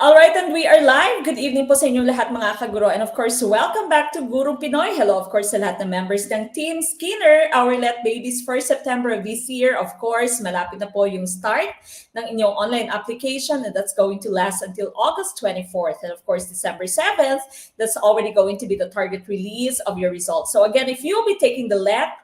Alright, and we are live. Good evening po sa inyong lahat mga kaguro. And of course, welcome back to Gurong Pinoy. Hello, of course, sa lahat ng members ng Team Skinner, our Let Babies for September of this year. Of course, malapit na po yung start ng inyong online application, and that's going to last until August 24th. And of course, December 7th, that's already going to be the target release of your results. So again, if you'll be taking the LET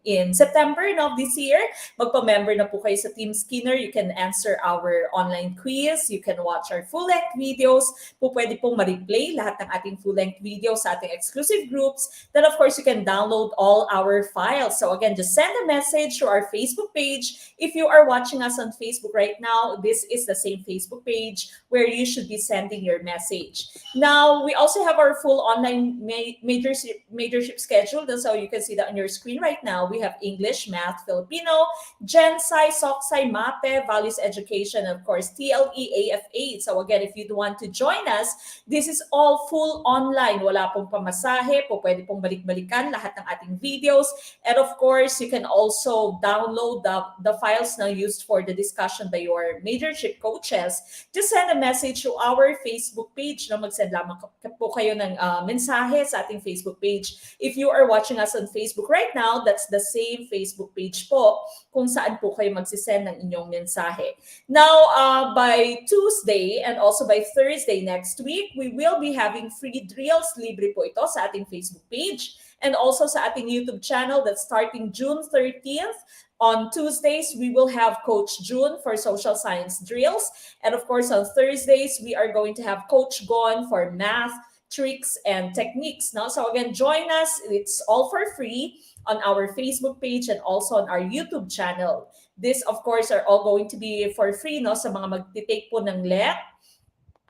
in September of this year, magpa-member na po kayo sa Team Skinner. You can answer our online quiz. You can watch our full-length videos. Pwede pong ma-replay lahat ng ating full-length videos sa ating exclusive groups. Then of course, you can download all our files. So again, just send a message to our Facebook page. If you are watching us on Facebook right now, this is the same Facebook page where you should be sending your message. Now, we also have our full online majorship schedule. So you can see that on your screen right now. We have English, Math, Filipino, Gen Sci, Soc Sci, MAPE, Values Education, and of course, TLE, AF8. So again, if you want to join us, this is all full online. Wala pong pamasahe, pwede pong balik-balikan lahat ng ating videos. And of course, you can also download the files now used for the discussion by your majorship coaches. Just send a message to our Facebook page. No? Mag-send lamang po kayo ng mensahe sa ating Facebook page. If you are watching us on Facebook right now, that's the same Facebook page po kung saan po kayo magsisend ng inyong mensahe. Now, by Tuesday and also by Thursday next week, we will be having free drills. Libre po ito sa ating Facebook page and also sa ating YouTube channel that's starting June 13th. On Tuesdays, we will have Coach June for social science drills. And of course, on Thursdays, we are going to have Coach Gon for math, tricks, and techniques. Now, so again, join us. It's all for free on our Facebook page and also on our YouTube channel. This, of course, are all going to be for free no, sa mga magtitake po ng LET.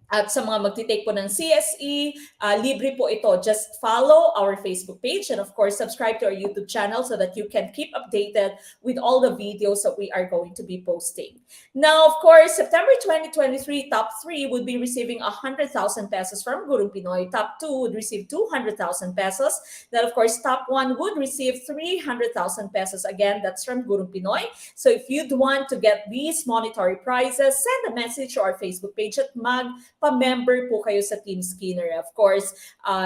At sa mga magtitake po ng CSE, libre po ito. Just follow our Facebook page and of course, subscribe to our YouTube channel so that you can keep updated with all the videos that we are going to be posting. Now, of course, September 2023, top 3 would be receiving 100,000 pesos from Gurong Pinoy. Top 2 would receive 200,000 pesos. Then, of course, top 1 would receive 300,000 pesos. Again, that's from Gurong Pinoy. So if you'd want to get these monetary prizes, send a message to our Facebook page at pa-member po kayo sa Team Skinner. Of course,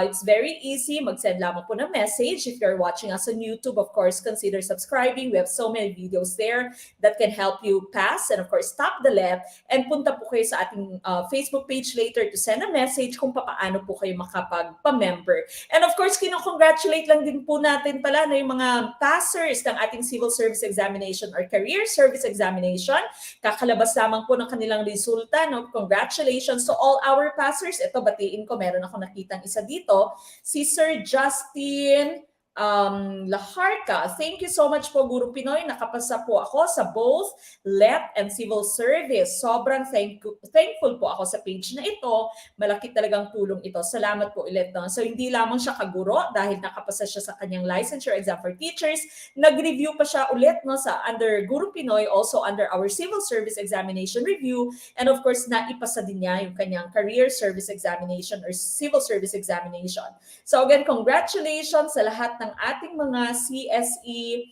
it's very easy. Mag-send lamang po ng message. If you're watching us on YouTube, of course, consider subscribing. We have so many videos there that can help you pass and of course, stop the LET. And punta po kayo sa ating Facebook page later to send a message kung paano po kayo makapag-pa-member. And of course, congratulate lang din po natin pala na yung mga passers ng ating Civil Service Examination or Career Service Examination. Kakalabas lamang po ng kanilang resulta. No? Congratulations to all our passers. Ito, batiin ko. Meron ako nakitang isa dito. Si Sir Justin Laharca. Thank you so much po, Gurong Pinoy. Nakapasa po ako sa both LET and Civil Service. Sobrang thankful po ako sa page na ito. Malaki talagang tulong ito. Salamat po ulit. No? So, hindi lamang siya kaguro dahil nakapasa siya sa kanyang licensure exam for teachers. Nag-review pa siya ulit no, sa under Gurong Pinoy, also under our Civil Service Examination Review. And of course, naipasa din niya yung kanyang Career Service Examination or Civil Service Examination. So again, congratulations sa lahat ng ating mga CSE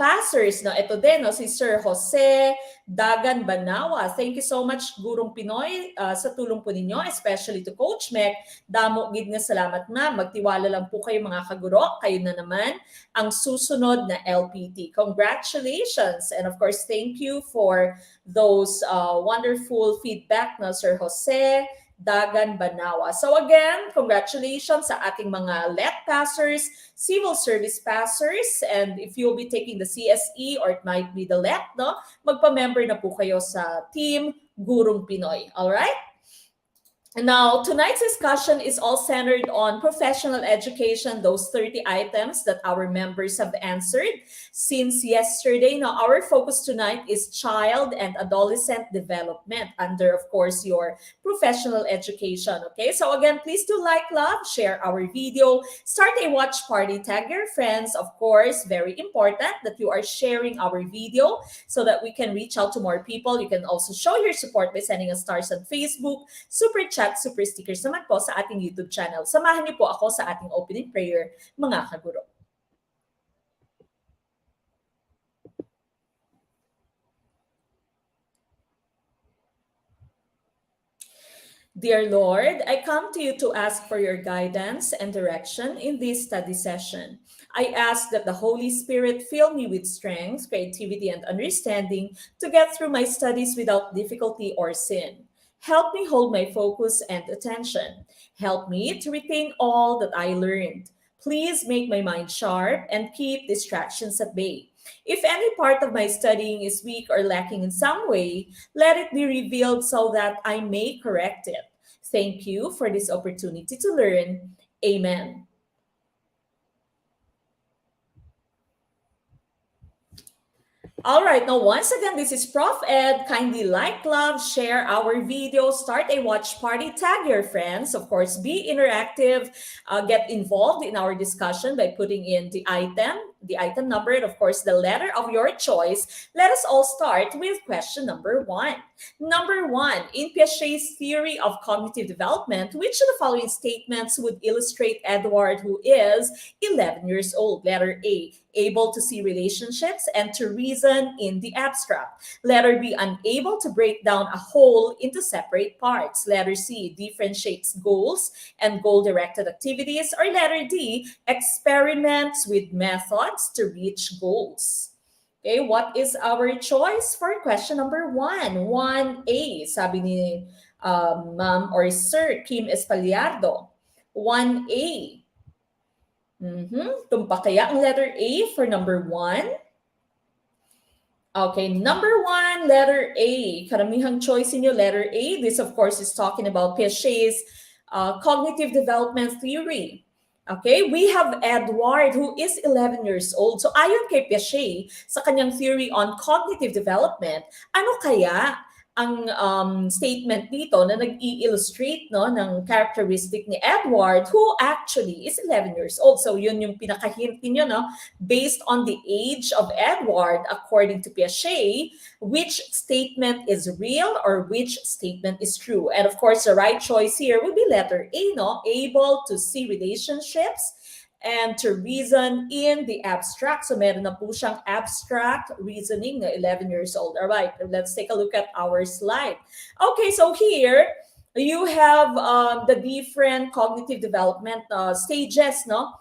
passers. No? Ito din, no? Si Sir Jose Dagan Banawa. Thank you so much, Gurong Pinoy, sa tulong po ninyo, especially to Coach Mek. Damo, gid nga salamat na. Magtiwala lang po kayo mga kaguro. Kayo na naman ang susunod na LPT. Congratulations! And of course, thank you for those wonderful feedback, no? Sir Jose Dagan Banawa. So again, congratulations sa ating mga LET passers, civil service passers, and if you'll be taking the CSE or it might be the LET, no, magpa-member na po kayo sa Team Gurong Pinoy. All right? Now, tonight's discussion is all centered on professional education, those 30 items that our members have answered since yesterday. Now, our focus tonight is child and adolescent development under, of course, your professional education. Okay, so again, please do like, love, share our video, start a watch party, tag your friends. Of course, very important that you are sharing our video so that we can reach out to more people. You can also show your support by sending us stars on Facebook, super chat, super stickers naman po sa ating YouTube channel. Samahan niyo po ako sa ating opening prayer, mga kaguro. Dear Lord, I come to you to ask for your guidance and direction in this study session. I ask that the Holy Spirit fill me with strength, creativity, and understanding to get through my studies without difficulty or sin. Help me hold my focus and attention. Help me to retain all that I learned. Please make my mind sharp and keep distractions at bay. If any part of my studying is weak or lacking in some way, let it be revealed so that I may correct it. Thank you for this opportunity to learn. Amen. All right, now once again, this is Prof. Ed. Kindly like, love, share our video, start a watch party, tag your friends. Of course, be interactive, get involved in our discussion by putting in the item number, and of course, the letter of your choice. Let us all start with question number one. Number one, in Piaget's theory of cognitive development, which of the following statements would illustrate Edward, who is 11 years old? Letter A, able to see relationships and to reason in the abstract. Letter B, unable to break down a whole into separate parts. Letter C, differentiates goals and goal-directed activities. Or letter D, experiments with methods to reach goals. Okay, what is our choice for question number one? 1A, sabi ni Ma'am or Sir Kim Espaliardo. 1A. Tumpak kaya ang letter A for number one? Okay, number one, letter A. Karamihang choice inyo, letter A. This, of course, is talking about Piaget's cognitive development theory. Okay, we have Edward who is 11 years old. So ayon kay Piaget, sa kanyang theory on cognitive development, ano kaya ang statement dito na nag-i-illustrate no, ng characteristic ni Edward who actually is 11 years old. So yun yung pinaka-hint niyo, no? Based on the age of Edward, according to Piaget, which statement is real or which statement is true? And of course, the right choice here would be letter A, no? Able to see relationships and to reason in the abstract. So meron na po siyang abstract reasoning na 11 years old. All right, let's take a look at our slide. Okay, so here you have the different cognitive development stages, no?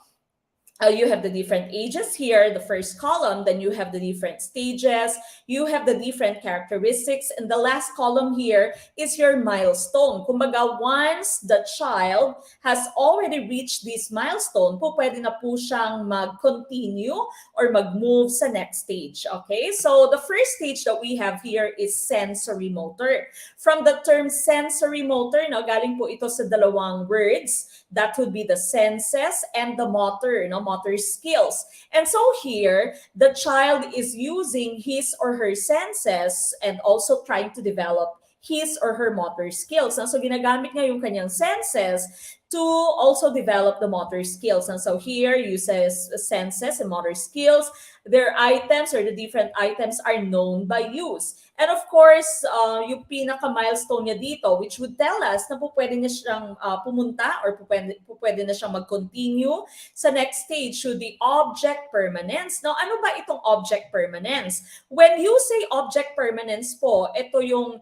You have the different ages here, the first column, then you have the different stages, you have the different characteristics, and the last column here is your milestone. Kumbaga, once the child has already reached this milestone, po pwede na po siyang mag-continue or mag-move sa next stage. Okay, so the first stage that we have here is sensory motor. From the term sensory motor, no, galing po ito sa dalawang words. That would be the senses and the motor, motor skills. And so here, the child is using his or her senses and also trying to develop his or her motor skills. And so ginagamit niya yung kanyang senses to also develop the motor skills. And so here, uses senses and motor skills. Their items or the different items are known by use. And of course, yung pinaka-milestone niya dito, which would tell us na pwede na siyang pumunta or pwede na siyang mag-continue sa next stage should be object permanence. Now, ano ba itong object permanence? When you say object permanence po, ito yung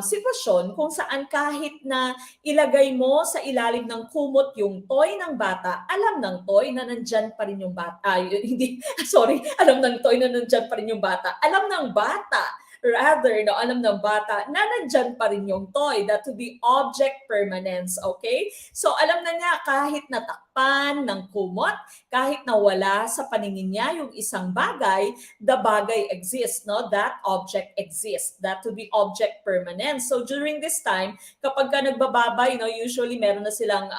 sitwasyon kung saan kahit na ilagay mo sa ilalim ng kumot yung toy ng bata, alam ng toy na nandyan pa rin yung bata. Alam ng toy na nandyan pa rin yung bata. Alam ng bata alam ng bata na nandyan pa rin yung toy. That would be object permanence, okay? So, alam na niya kahit natakpan ng kumot, kahit na wala sa paningin niya yung isang bagay, the bagay exists, no? That object exists. That would be object permanence. So, during this time, kapag ka nagbababay, usually meron na silang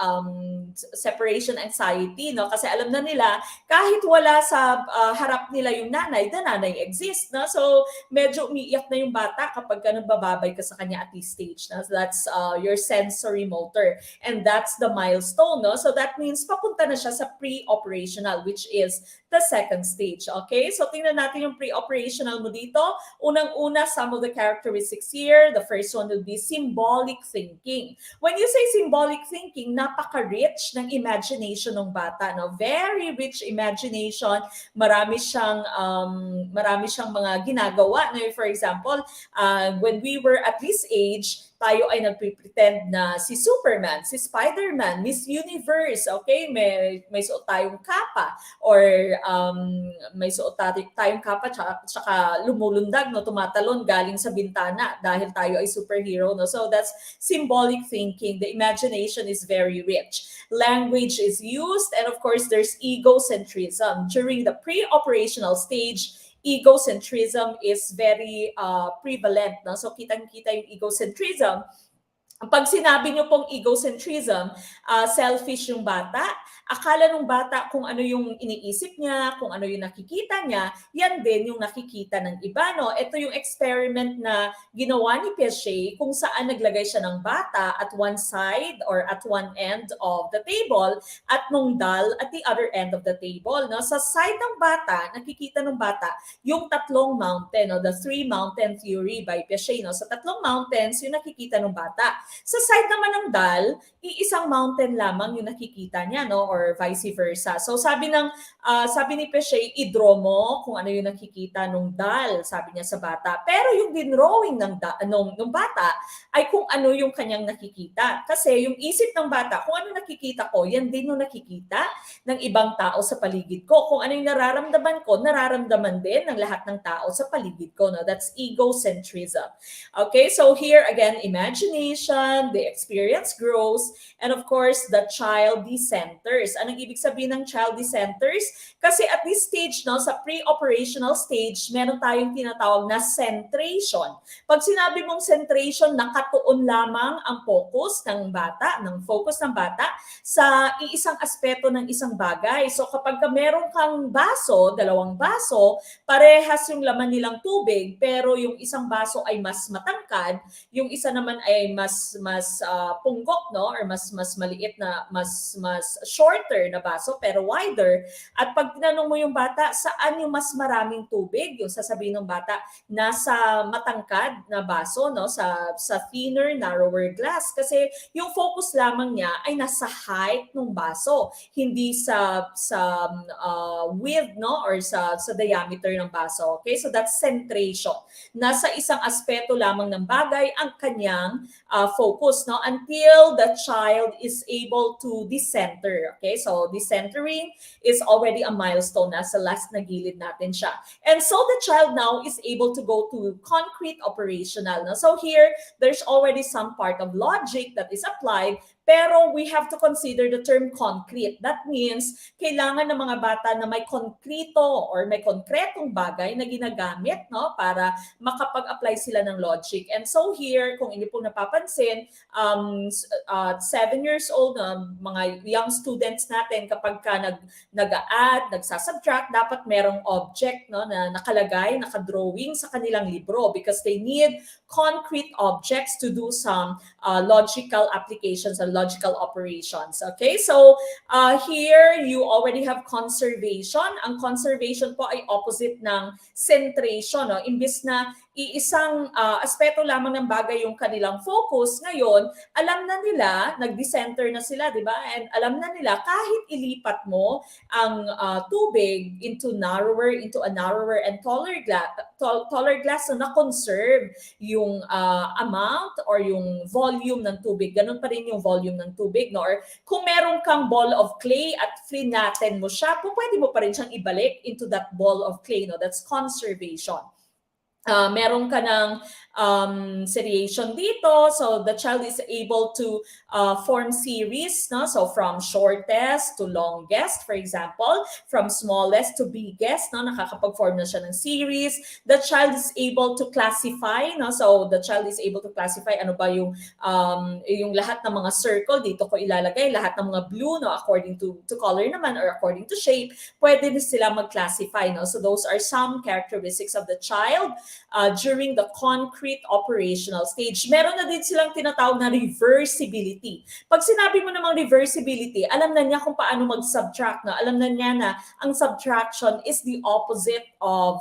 separation anxiety, no? Kasi alam na nila, kahit wala sa harap nila yung nanay, the nanay exists, no? So, medyo umiiyak na yung bata kapag ka nagbababay ka sa kanya at this stage. No? So that's your sensory motor. And that's the milestone. No? So that means papunta na siya sa pre-operational, which is the second stage. Okay? So tingnan natin yung pre-operational mo dito. Unang-una, some of the characteristics here. The first one will be symbolic thinking. When you say symbolic thinking, napaka-rich ng imagination ng bata. No? Very rich imagination. Marami siyang mga ginagawa. No? For example, when we were at this age, tayo ay nagpre-pretend na si Superman, si Spider-Man, Miss Universe, okay? May suot tayong kapa or may suot tayong kapa tsaka lumulundag, no? Tumatalon galing sa bintana dahil tayo ay superhero, no? So that's symbolic thinking. The imagination is very rich. Language is used, and of course, there's egocentrism. During the pre-operational stage, egocentrism is very prevalent. No? So kitang-kita yung egocentrism. Pag sinabi niyo pong egocentrism, selfish yung bata, akala ng bata kung ano yung iniisip niya, kung ano yung nakikita niya, yan din yung nakikita ng iba. No? Ito yung experiment na ginawa ni Piaget kung saan naglagay siya ng bata at one side or at one end of the table at nung doll at the other end of the table. No? Sa side ng bata, nakikita ng bata yung tatlong mountain, no? The three mountain theory by Piaget. No? Sa tatlong mountains, yung nakikita ng bata. Sa side naman ng doll, iisang mountain lamang yung nakikita niya, no, or vice versa. So sabi ni Piaget, i-draw mo kung ano yung nakikita nung doll, sabi niya sa bata. Pero yung dinrawing nung bata ay kung ano yung kanyang nakikita. Kasi yung isip ng bata, kung ano nakikita ko, yan din yung nakikita ng ibang tao sa paligid ko. Kung ano yung nararamdaman ko, nararamdaman din ng lahat ng tao sa paligid ko. No? That's egocentrism. Okay, so here again, imagination, the experience grows, and of course, the child decenters. Anong ibig sabihin ng child decenters? Kasi at this stage, no, sa pre-operational stage, meron tayong tinatawag na centration. Pag sinabi mong centration, nakatuon lamang ang focus ng bata sa iisang aspeto ng isang bagay. So kapag meron kang baso, dalawang baso, parehas yung laman nilang tubig, pero yung isang baso ay mas matangkad, yung isa naman ay mas punggok, no, or mas maliit na mas shorter na baso pero wider. At pag tinanong mo yung bata, saan yung mas maraming tubig, yung sasabihin ng bata, nasa matangkad na baso, no, sa thinner, narrower glass, kasi yung focus lamang niya ay nasa height ng baso, hindi sa width, no, or sa diameter ng baso. Okay, so that's centration. Nasa isang aspeto lamang ng bagay ang kanyang focus, no, until the child is able to decenter. Okay, so decentering is already a milestone. Nasa last na gilid natin siya. And so the child now is able to go to concrete operational. No? So here, there's already some part of logic that is applied, pero we have to consider the term concrete. That means, kailangan ng mga bata na may konkreto or may konkretong bagay na ginagamit, no, para makapag-apply sila ng logic. And so here, kung hindi po napapansin, 7 years old, mga young students natin, kapag ka nag-a-add, nagsasubtract, dapat merong object, no, na nakalagay, nakadrawing sa kanilang libro because they need concrete objects to do some logical applications and logical operations. Okay, so here you already have conservation. Ang conservation po ay opposite ng centration. No? Imbis na iisang aspeto lamang ng bagay yung kanilang focus, ngayon, alam na nila, nag-decenter na sila, di ba? And alam na nila, kahit ilipat mo ang tubig into a narrower and taller glass, so na-conserve yung amount or yung volume ng tubig. Ganun pa rin yung volume ng tubig, no? Or kung meron kang ball of clay at flatten mo siya, pwede mo pa rin siyang ibalik into that ball of clay, no? That's conservation. Meron ka ng seriation dito, so the child is able to form series, no? So from shortest to longest, for example, from smallest to biggest, no? Nakakapag-form na siya ng series. The child is able to classify, no? So the child is able to classify ano ba yung lahat ng mga circle dito ko ilalagay, lahat ng mga blue, no, according to color naman or according to shape, pwede din sila mag-classify, no? So those are some characteristics of the child during the concrete operational stage. Meron na din silang tinatawag na reversibility. Pag sinabi mo namang reversibility, alam na niya kung paano mag-subtract. No? Alam na niya na ang subtraction is the opposite of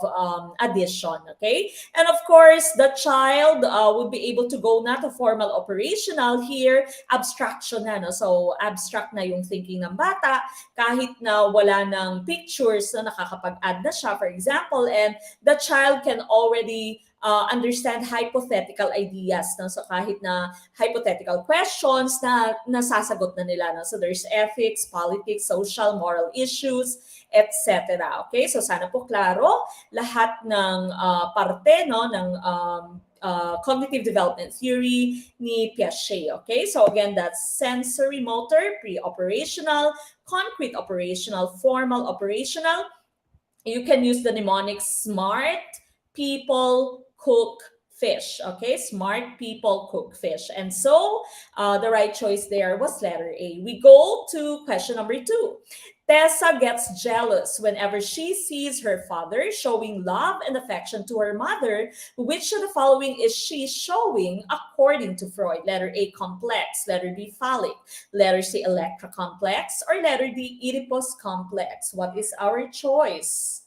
addition. Okay? And of course, the child would be able to go na to formal operational. Here, abstraction na. No? So, abstract na yung thinking ng bata kahit na wala ng pictures na nakakapag-add na siya, for example, and the child can already understand hypothetical ideas. No? So kahit na hypothetical questions na nasasagot na nila. No? So there's ethics, politics, social, moral issues, etc. Okay? So sana po klaro lahat ng parte no ng cognitive development theory ni Piaget. Okay? So again, that's sensory motor, pre-operational, concrete operational, formal operational. You can use the mnemonic SMART, people, cook, fish. Okay, smart people cook fish. And so the right choice there was letter A. We go to question number 2. Tessa gets jealous whenever she sees her father showing love and affection to her mother. Which of the following is she showing according to Freud? Letter A, complex. Letter B, phallic. Letter C, Electra complex. Or letter D, Oedipus complex. What is our choice?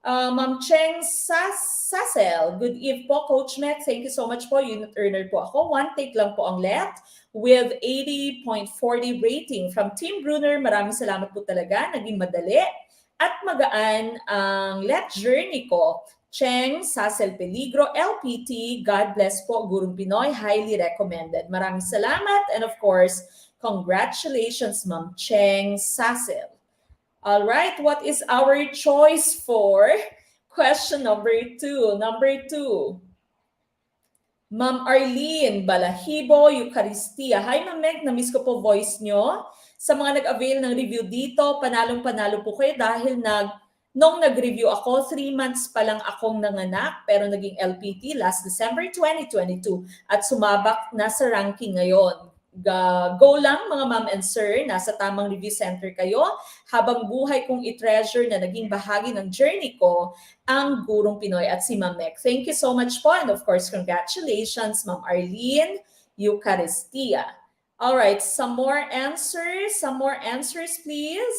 Ma'am Cheng Sasel, good eve po, Coach Mac. Thank you so much po. Unit earner po ako. One take lang po ang let with 80.40 rating from Team Brunner. Maraming salamat po talaga. Naging madali at magaan ang let journey ko. Cheng Sasel Peligro, LPT, God bless po, Gurong Pinoy, highly recommended. Maraming salamat and of course, congratulations Ma'am Cheng Sasel. All right, what is our choice for question number 2? Number 2. Ma'am Arlene Balahibo, Eucharistia. Hi Ma'am Meg, na-miss ko po voice nyo. Sa mga nag-avail ng review dito, panalong-panalo po kayo dahil nung nag-review ako, 3 months pa lang akong nanganak pero naging LPT last December 2022 at sumabak na sa ranking ngayon. Go lang mga ma'am and sir, nasa tamang review center kayo habang buhay kong i-treasure na naging bahagi ng journey ko ang Gurong Pinoy at si Ma'am Meg. Thank you so much po and of course congratulations Ma'am Arlene Eucharistia. All right, some more answers please.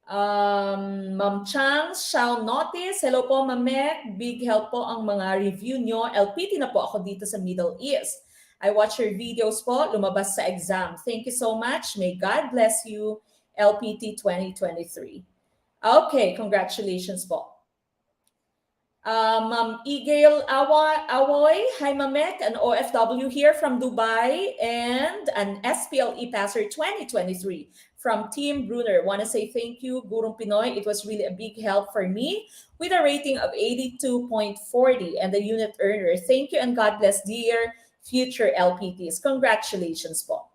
Ma'am Chang shall notice. Hello po Ma'am Meg, big help po ang mga review nyo. LPT na po ako dito sa Middle East. I watch your videos po, lumabas sa exam. Thank you so much. May God bless you, LPT 2023. Okay, congratulations po. Ma'am Igail Awoy, hi Mamek, an OFW here from Dubai and an SPLE passer 2023 from Team Brunner. Want to say thank you, Gurong Pinoy. It was really a big help for me with a rating of 82.40 and the unit earner. Thank you and God bless, dear future LPTs. Congratulations po.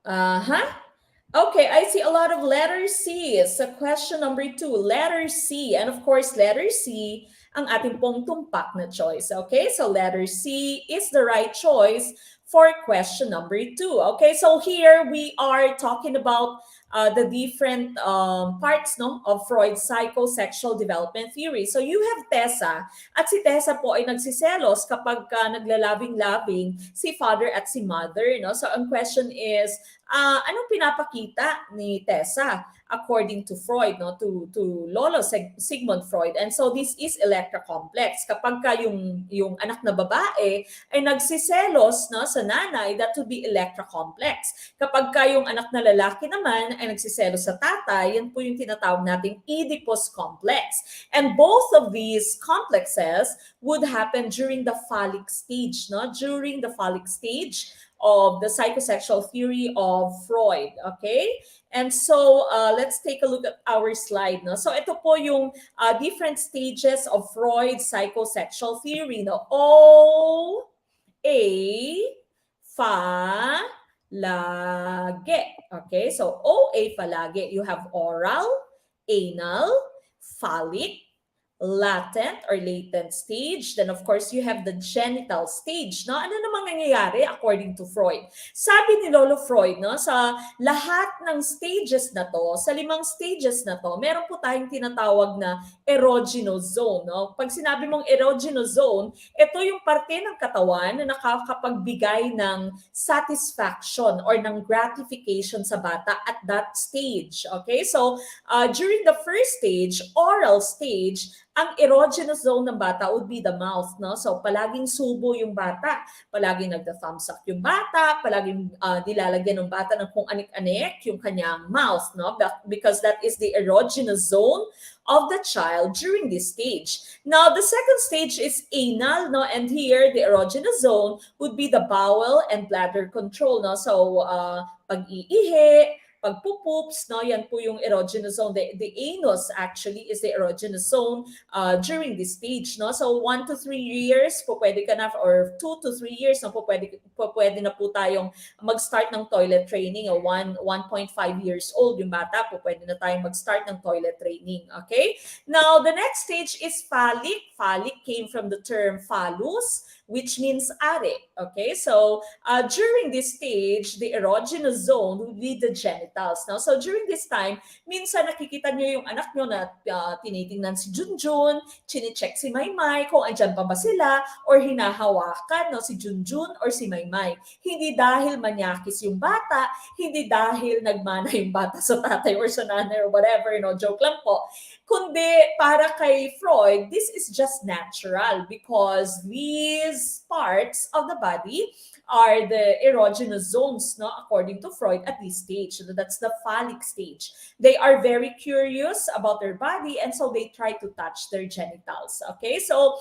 Okay, I see a lot of letter C. So question number 2, letter C. And of course, letter C ang ating pong tumpak na choice. Okay, so letter C is the right choice for question number 2. Okay, so here we are talking about the different parts of Freud's psychosexual development theory. So you have Tessa, at si Tessa po ay nagsiselos kapag naglalabing-labing si father at si mother. So ang question is, anong pinapakita ni Tessa according to Freud, to Lolo Sigmund Freud? And so this is Electra complex. Kapag yung anak na babae ay nagsiselos sa nanay, that would be Electra complex. Kapag yung anak na lalaki naman ay nagsiselos sa tatay, yan po yung tinatawag nating Oedipus complex. And both of these complexes would happen during the phallic stage, during the phallic stage of the psychosexual theory of Freud, okay? And so let's take a look at our slide. So ito po yung different stages of Freud's psychosexual theory. O, A, Fa, Lage. Okay, so OA palagi. You have oral, anal, phallic, latent or latent stage. Then of course, you have the genital stage. Ano namang nangyayari according to Freud? Sabi ni Lolo Freud, sa lahat ng stages na to, sa 5 stages na to, meron po tayong tinatawag na erogenous zone. Pag sinabi mong erogenous zone, ito yung parte ng katawan na nakakapagbigay ng satisfaction or ng gratification sa bata at that stage. Okay? So, during the first stage, oral stage, ang erogenous zone ng bata would be the mouth, no? So palaging subo yung bata, palaging nagda-thumbs up yung bata, palaging nilalagyan ng bata ng kung anik-anik yung kanyang mouth, no? Because that is the erogenous zone of the child during this stage. Now, the second stage is anal, no? And here, the erogenous zone would be the bowel and bladder control, no? So, pag-iihi, pagpupoops, no? Yan po yung erogenous zone. The anus actually is the erogenous zone during this stage, no? So 1 to 3 years po pwede ka na, or 2 to 3 years no, pwede na po tayong mag-start ng toilet training. 1.5 years old yung bata po pwede na tayong mag-start ng toilet training. Okay? Now, the next stage is phallic. Phallic came from the term phallus, which means are. Okay? So, during this stage, the erogenous zone would be the genitals. Now, so during this time, minsan nakikita nyo yung anak nyo na tinitingnan si Junjun, chine-check si Maymay kung andyan pa ba sila, or hinahawakan no, si Junjun or si Maymay. Hindi dahil manyakis yung bata, hindi dahil nagmana yung bata sa tatay or sa nanay or whatever, no, joke lang po. Kundi para kay Freud, this is just natural because these parts of the body are the erogenous zones, no, according to Freud at this stage. So that's the phallic stage. They are very curious about their body and so they try to touch their genitals. Okay, so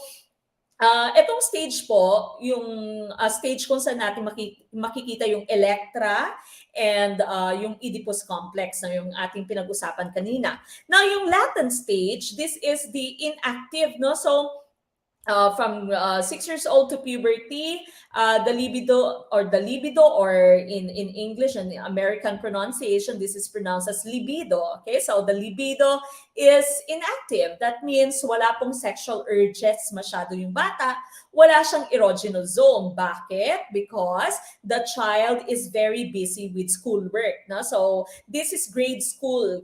etong stage po, yung stage kung saan natin makikita yung electra and yung Oedipus complex na yung ating pinag-usapan kanina. Now, yung latent stage, this is the inactive, no? So, from 6 years old to puberty, the libido, or in English and American pronunciation, this is pronounced as libido. Okay, so the libido is inactive. That means wala pong sexual urges masyado yung bata. Wala siyang erogenous zone. Bakit? Because the child is very busy with schoolwork. No? So this is grade school,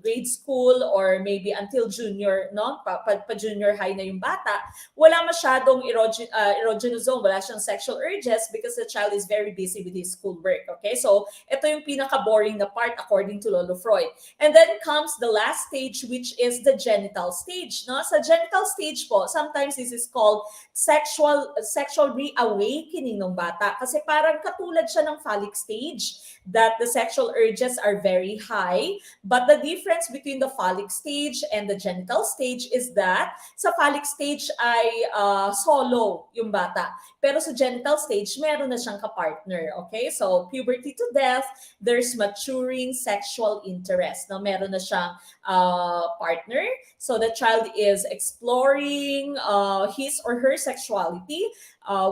or maybe until junior, no? Pa-junior high na yung bata. Wala masyadong erogenous zone, wala siyang sexual urges because the child is very busy with his schoolwork. Okay, so ito yung pinaka-boring na part according to Lolo Freud. And then comes the last stage, which is the genital stage. No? Sa genital stage po, sometimes this is called sexual reawakening ng bata kasi parang katulad siya ng phallic stage that the sexual urges are very high, but the difference between the phallic stage and the genital stage is that sa phallic stage ay solo yung bata, pero sa genital stage meron na siyang kapartner. Okay, so puberty to death, there's maturing sexual interest. No, meron na siyang partner, so the child is exploring his or her sexuality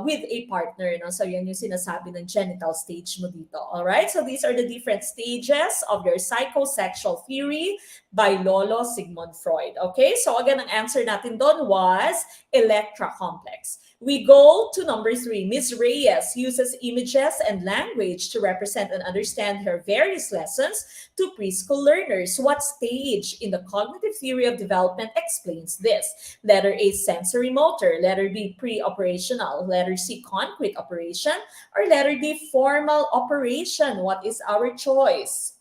with a partner. No? So yan yung sinasabi ng genital stage mo dito. Alright? So these are the different stages of your psychosexual theory by Lolo Sigmund Freud. Okay? So again, ang answer natin doon was Electra complex. We go to number 3. Ms. Reyes uses images and language to represent and understand her various lessons to preschool learners. What stage in the cognitive theory of development explains this? Letter A, sensory motor. Letter B, pre-operational. Letter C, concrete operation. Or letter D, formal operation. What is our choice?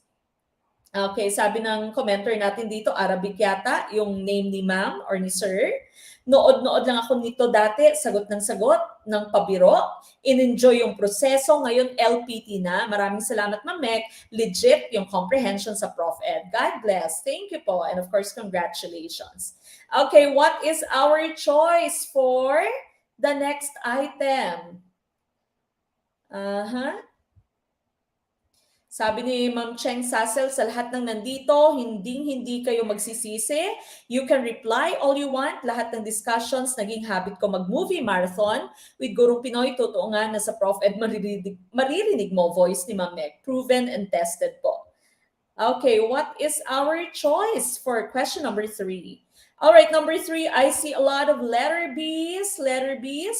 Okay, sabi ng commenter natin dito, Arabic yata, yung name ni ma'am or ni sir. Nood-nood lang ako nito dati, sagot ng pabiro. In-enjoy yung proseso. Ngayon, LPT na. Maraming salamat, Ma'am Meg. Legit yung comprehension sa Prof. Ed. God bless. Thank you po. And of course, congratulations. Okay, what is our choice for the next item? Sabi ni Ma'am Cheng Sassel, sa lahat ng nandito, hindi kayo magsisisi. You can reply all you want. Lahat ng discussions, naging habit ko mag-movie marathon with Gurong Pinoy. Totoo nga na sa Prof. Ed, maririnig mo voice ni Ma'am Meg. Proven and tested po. Okay, what is our choice for question number 3? All right, number 3, I see a lot of letter B's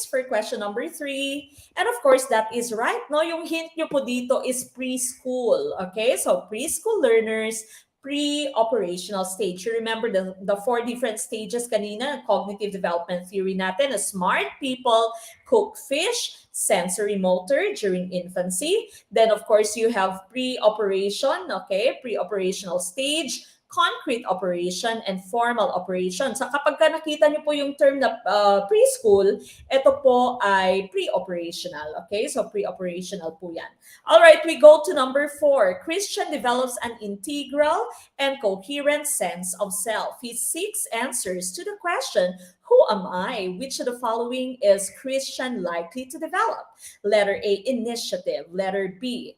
for question number 3. And of course, that is right. No, yung hint nyo po dito is preschool. Okay, so preschool learners, pre-operational stage. You remember the 4 different stages kanina, cognitive development theory natin. Smart people cook fish, sensory motor during infancy. Then, of course, you have pre-operation, okay, pre-operational stage, concrete operation, and formal operation. So kapag ka nakita niyo po yung term na preschool, ito po ay pre-operational. Okay? So pre-operational po yan. All right, we go to number 4. Christian develops an integral and coherent sense of self. He seeks answers to the question, who am I? Which of the following is Christian likely to develop? Letter A, initiative. Letter B,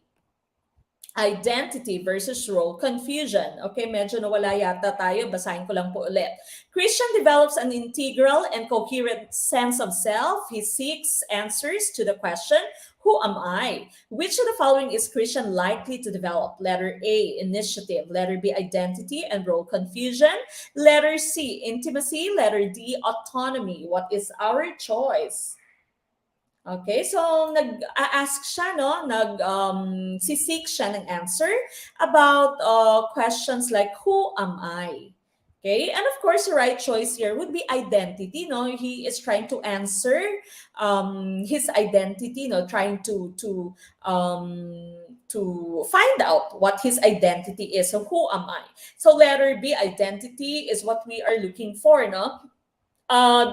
identity versus role confusion. Okay, medyo nawala yata tayo. Basahin ko lang po ulit. Christian develops an integral and coherent sense of self. He seeks answers to the question, who am I? Which of the following is Christian likely to develop? Letter A, initiative. Letter B, identity and role confusion. Letter C, intimacy. Letter D, autonomy. What is our choice? Okay, so nag-ask siya, no? Sisik siya ng answer about questions like, who am I? Okay, and of course, the right choice here would be identity, no? He is trying to answer his identity, no? Trying to find out what his identity is. So, who am I? So, letter B, identity is what we are looking for, no?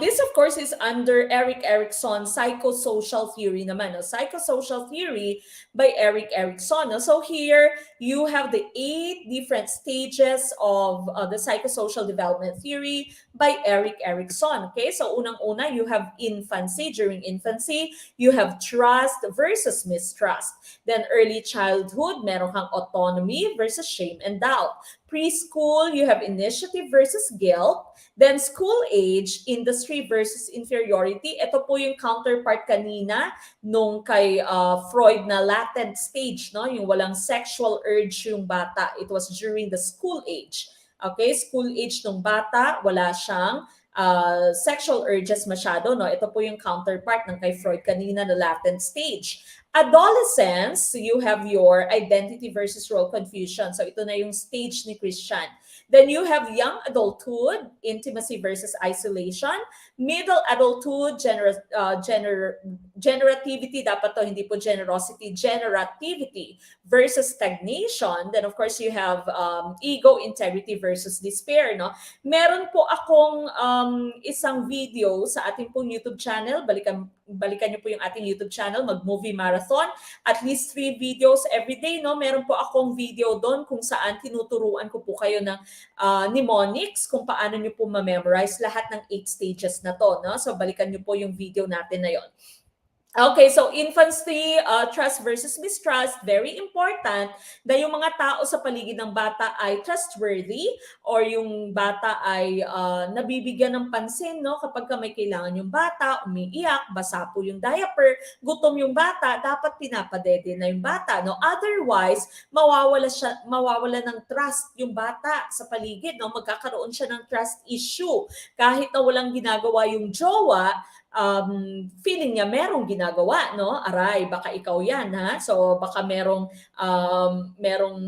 This, of course, is under Erik Erikson's psychosocial theory naman. No? Psychosocial theory by Erik Erikson. No? So here, you have the 8 different stages of the psychosocial development theory by Erik Erikson. Okay, so unang-una, you have infancy. During infancy, you have trust versus mistrust. Then early childhood, meron kang autonomy versus shame and doubt. Preschool, you have initiative versus guilt. Then school age, industry versus inferiority. Ito po yung counterpart kanina nung kay Freud na latent stage, no? Yung walang sexual urge yung bata. It was during the school age. Okay, school age ng bata, wala siyang sexual urges masyado, no? Ito po yung counterpart ng kay Freud kanina na latent stage. Adolescence, you have your identity versus role confusion. So ito na yung stage ni Christian. Then you have young adulthood, intimacy versus isolation. Middle adulthood, generativity, dapat to, hindi po generosity, generativity versus stagnation. Then of course you have ego, integrity versus despair. No? Meron po akong isang video sa ating pong YouTube channel. Balikan niyo po yung ating YouTube channel, mag-movie marathon. At least 3 videos every day. No? Meron po akong video doon kung saan tinuturuan ko po kayo ng mnemonics kung paano nyo po ma-memorize lahat ng 8 stages na to. No? So balikan nyo po yung video natin na yon. Okay, so infancy, trust versus mistrust, very important na yung mga tao sa paligid ng bata ay trustworthy or yung bata ay nabibigyan ng pansin, no? Kapag ka may kailangan yung bata, umiiyak, basa po yung diaper, gutom yung bata, dapat pinapadede na yung bata, no? Otherwise, mawawala ng trust yung bata sa paligid, no? Magkakaroon siya ng trust issue. Kahit na walang ginagawa yung jowa, feeling niya merong ginagawa, no? Aray, baka ikaw yan, ha? So baka merong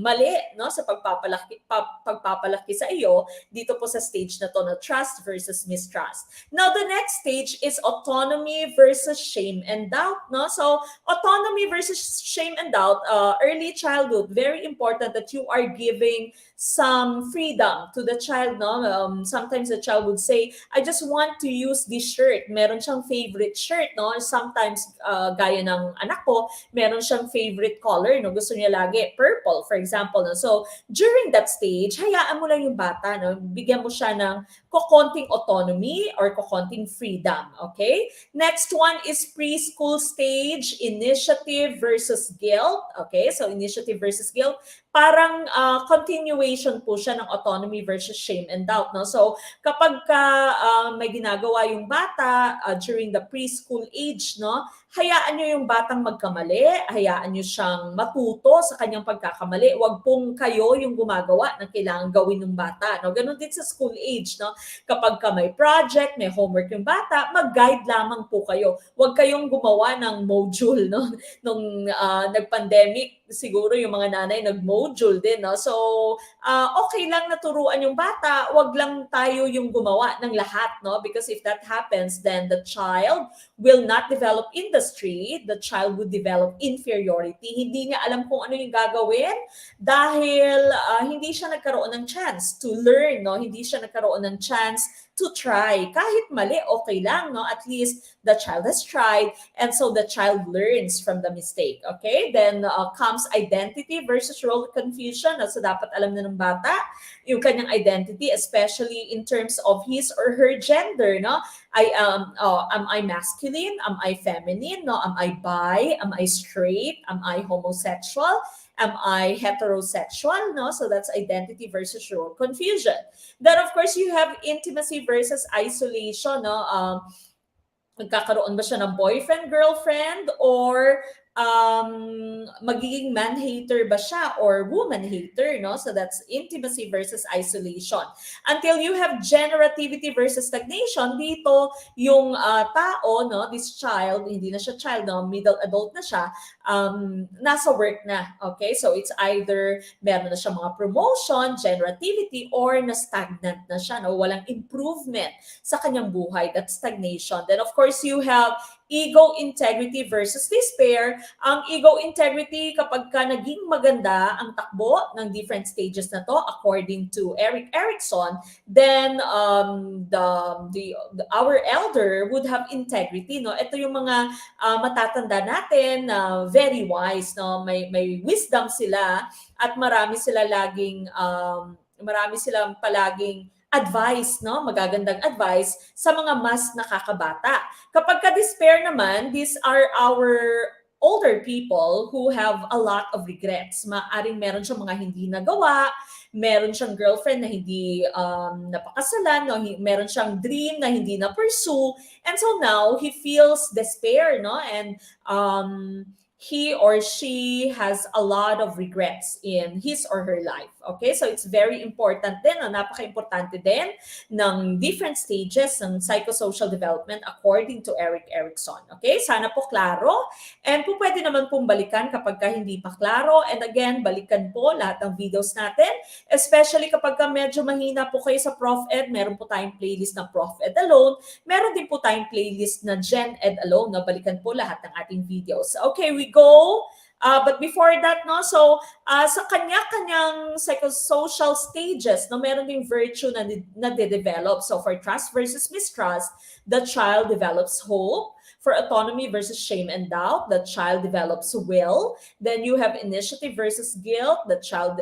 mali, no, sa pagpapalaki sa iyo dito po sa stage na to na trust versus mistrust. Now the next stage is autonomy versus shame and doubt, no? So autonomy versus shame and doubt, early childhood, very important that you are giving some freedom to the child, no? Sometimes the child would say, I just want to use this shirt. Meron siyang favorite shirt, no? Sometimes, gaya ng anak ko, meron siyang favorite color, no? Gusto niya lagi purple, for example, no? So, during that stage, hayaan mo lang yung bata, no? Bigyan mo siya ng kokonting autonomy or kokonting freedom, okay? Next one is preschool stage, initiative versus guilt, okay? So, initiative versus guilt, parang continuation po siya ng autonomy versus shame and doubt, no? So, kapag may ginagawa yung bata during the preschool age, no? Hayaan nyo yung batang magkamali, hayaan nyo siyang matuto sa kanyang pagkakamali. Huwag pong kayo yung gumagawa ng kailangan gawin ng bata, no? Ganon din sa school age, no? Kapag may project, may homework yung bata, mag-guide lamang po kayo. Huwag kayong gumawa ng module, no? Nung nag-pandemic, siguro yung mga nanay nag-module din, no? So, okay lang naturuan yung bata, wag lang tayo yung gumawa ng lahat, no? Because if that happens, then the child will not develop industry, the child would develop inferiority. Hindi niya alam kung ano yung gagawin dahil hindi siya nagkaroon ng chance to learn, no? Hindi siya nagkaroon ng chance to try. Kahit mali, okay lang, no? At least the child has tried, and so the child learns from the mistake, okay? Then comes identity versus role confusion. So dapat alam na ng bata yung kanyang identity, especially in terms of his or her gender, no? Am I masculine? Am I feminine? No? Am I bi? Am I straight? Am I homosexual? Am I heterosexual? No? So that's identity versus role confusion. Then of course you have intimacy versus isolation, no? Magkakaroon ba siya ng boyfriend, girlfriend, or magiging man hater ba siya or woman hater, no? So that's intimacy versus isolation. Until you have generativity versus stagnation, dito yung tao, no, this child, hindi na siya child, no, middle adult na siya, nasa work na, okay? So it's either meron na siya mga promotion, generativity, or na-stagnant na siya, no? Walang improvement sa kanyang buhay, that's stagnation. Then of course you have ego integrity versus despair. Ang ego integrity, kapag ka naging maganda ang takbo ng different stages na to, according to Erik Erikson, then our elder would have integrity, no? Ito yung mga matatanda natin na very wise, no? May wisdom sila at marami silang palaging advice, no? Magagandang advice sa mga mas nakakabata. Kapag ka-despair naman, these are our older people who have a lot of regrets. Maaring meron siyang mga hindi nagawa, meron siyang girlfriend na hindi napakasalan, no? Meron siyang dream na hindi na-pursue, and so now he feels despair, no? And he or she has a lot of regrets in his or her life. Okay? So it's very important din, napaka-importante din ng different stages ng psychosocial development according to Erik Erikson. Okay? Sana po klaro. And po pwede naman pong balikan kapag ka hindi pa klaro. And again, balikan po lahat ng videos natin. Especially kapag ka medyo mahina po kayo sa Prof Ed, meron po tayong playlist na Prof Ed alone. Meron din po tayong playlist na Gen Ed alone. Balikan po lahat ng ating videos. Okay, we go. But before that, no, so sa kanya-kanyang psychosocial stages, no, meron ding virtue na de-develop. So for trust versus mistrust, the child develops hope. For autonomy versus shame and doubt, the child develops will. Then you have initiative versus guilt, the child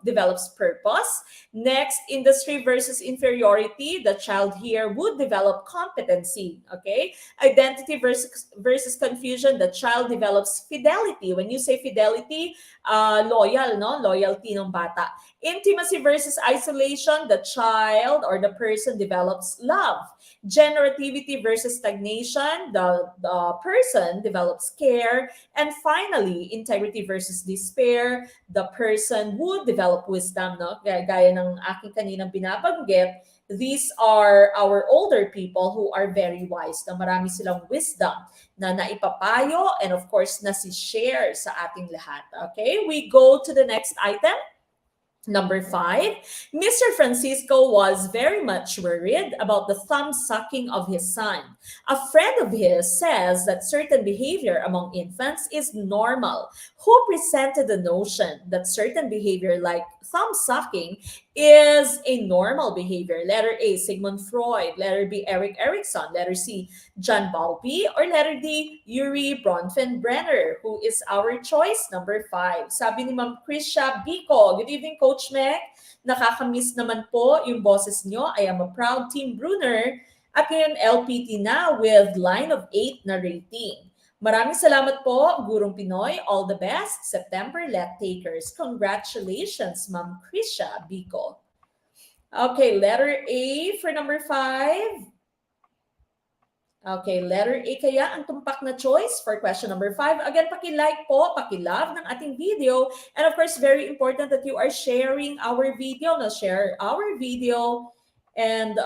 develops purpose. Next, industry versus inferiority, the child here would develop competency. Okay, identity versus confusion, the child develops fidelity. When you say fidelity, loyal, no? Loyalty ng bata. Intimacy versus isolation, the child or the person develops love. Generativity versus stagnation, the person develops care. And finally, integrity versus despair, the person would develop wisdom, no? Gaya ng aking kaninang binabanggit, these are our older people who are very wise, na marami silang wisdom na naipapayo and of course nasi-share sa ating lahat. Okay, we go to the next item. Number 5, Mr. Francisco was very much worried about the thumb sucking of his son. A friend of his says that certain behavior among infants is normal. Who presented the notion that certain behavior like thumb sucking is a normal behavior? Letter A, Sigmund Freud. Letter B, Erik Erikson. Letter C, John Bowlby. Or letter D, Yuri Bronfenbrenner. Who is our choice? Number 5. Sabi ni Ma'am Krisha Bico. Good evening, Coach Meg. Nakakamiss naman po yung boses nyo. I am a proud Team Brunner. At ngayon, LPT na with line of 8 na rating. Maraming salamat po, Gurong Pinoy. All the best. September let takers. Congratulations, Ma'am Krisha Bico. Okay, letter A for number 5. Okay, letter A kaya ang tumpak na choice for question number 5. Again, paki-like po, paki-love ng ating video. And of course, very important that you are sharing our video. Share our video and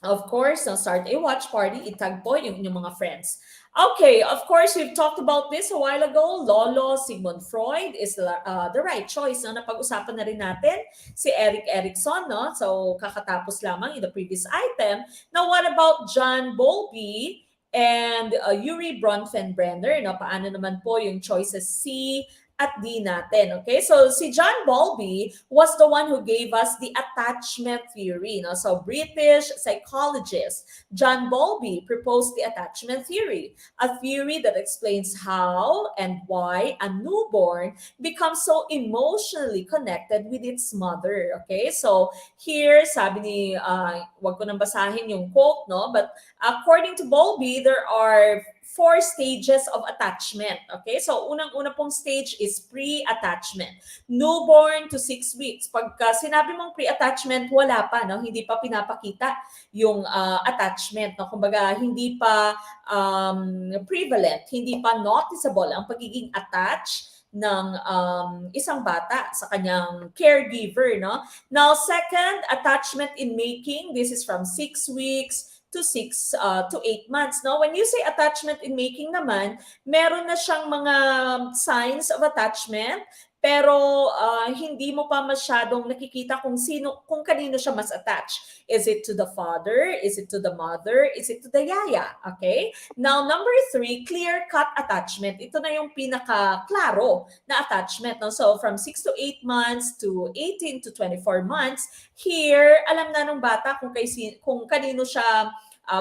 Of course, start a watch party, itag po yung inyong mga friends. Okay, of course, we've talked about this a while ago. Lolo Sigmund Freud is the right choice. No? Napag-usapan na rin natin si Eric Erikson. No? So, kakatapos lamang in the previous item. Now, what about John Bowlby and Yuri Bronfenbrenner? No? Paano naman po yung choices C at D natin. Okay, so si John Bowlby was the one who gave us the attachment theory. No? So British psychologist John Bowlby proposed the attachment theory, a theory that explains how and why a newborn becomes so emotionally connected with its mother. Okay, so here sabi ni, wag ko nang basahin yung quote, no? But according to Bowlby, there are 4 stages of attachment. Okay? So, unang-una pong stage is pre-attachment. Newborn to 6 weeks. Pagka sinabi mong pre-attachment, wala pa, no? Hindi pa pinapakita yung attachment. No? Kumbaga, hindi pa prevalent, hindi pa noticeable ang pagiging attached ng isang bata sa kanyang caregiver. No? Now, second, attachment in making. This is from 6 weeks to 6 to 8 months. Now, when you say attachment in making naman, meron na siyang mga signs of attachment, pero hindi mo pa masyadong nakikita kung kanino siya mas attached. Is it to the father? Is it to the mother? Is it to the yaya? Okay? Now, number 3, clear-cut attachment. Ito na yung pinaka-klaro na attachment. No? So, from 6 to 8 months to 18 to 24 months, here, alam na ng bata kung kanino siya